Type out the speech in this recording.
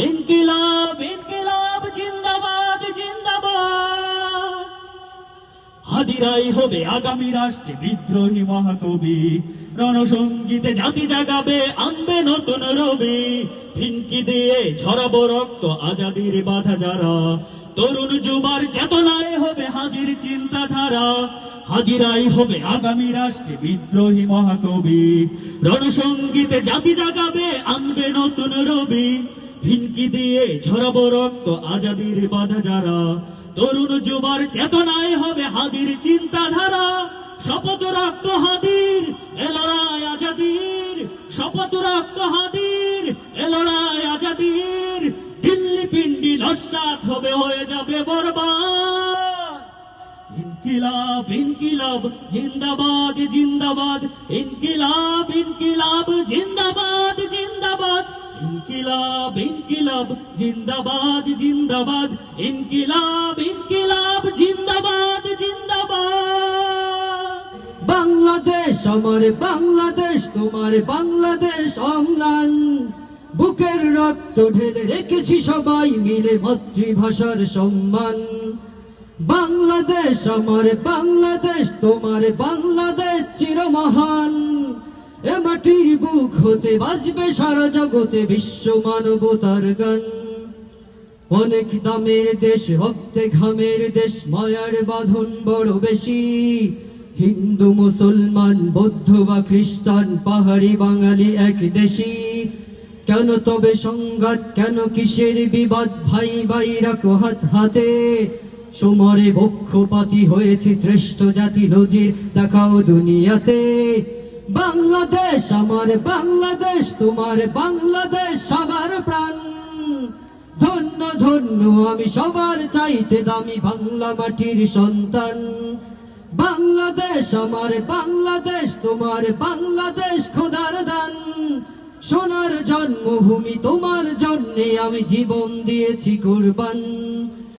ইনকিলাব ইনকিলাব জিন্দাবাদ জিন্দাবাদ। হাদিরাই হবে আগামী রাষ্ট্রে বিদ্রোহী মহাকবি, রণসঙ্গীতে জাতি জাগাবে আনবে নতুন রবি। ফিনকি দিয়ে ঝরাবো রক্ত আজাদির বাধা যারা, তরুণ যুবার চেতনায় হবে হাদির চিন্তাধারা। হাদিরাই হবে আগামী রাষ্ট্রে বিদ্রোহী মহাকবি, রণসঙ্গীতে জাতি জাগাবে আনবে নতুন রবি। ফিনকি দিয়ে ঝরাবো রক্ত আজাদির বাধা যারা, তরুণ যুবার চেতনায় হবে হাদির চিন্তাধারা। শপথ রাখতো হাদির এ লড়াই আজাদির, শপথ রাখতো হাদির এ লড়াই আজাদির। দিল্লি পিন্ডি নস্যাৎ হবে হয়ে যাবে বরবাদ। ইনকিলাব ইনকিলাব জিন্দাবাদ জিন্দাবাদ, ইনকিলাব ইনকিলাব জিন্দাবাদ জিন্দাবাদ। ইনকিলাব ইনকিলাব জিন্দাবাদ জিন্দাবাদ, ইনকিলাব ইনকিলাব জিন্দাবাদ জিন্দাবাদ। বাংলাদেশ আমার বাংলাদেশ, তোমার বাংলাদেশ অম্লান। বুকের রক্ত ঢেলে রেখেছি সবাই মিলে মাতৃভাষার সম্মান। বাংলাদেশ আমার বাংলাদেশ, তোমার বাংলাদেশ চিরমহান। এ মাটির বুক হতে বাজবে সারা জগতে বিশ্ব মানবতার গান। অনেক দামের দেশ, রক্তে ঘামের দেশ, মায়ার বাঁধন বড় বেশি। হিন্দু মুসলমান বৌদ্ধ বা খ্রিস্টান, পাহাড়ি বাঙালি এক দেশি। কেন তবে সংঘাত, কেন কিসের বিবাদ, ভাই ভাই রাখো হাত হাতে। সমরে পক্ষপাতী হয়েছে শ্রেষ্ঠ জাতি, নজির দেখাও দুনিয়াতে। বাংলাদেশ আমার বাংলাদেশ, তোমার বাংলাদেশ সবার প্রাণ। ধন্য ধন্য আমি সবার চাইতে দামি বাংলা মাটির সন্তান। বাংলাদেশ আমার বাংলাদেশ, তোমার বাংলাদেশ খোদার দান। সোনার জন্মভূমি, তোমার জন্যে আমি জীবন দিয়েছি কুরবান।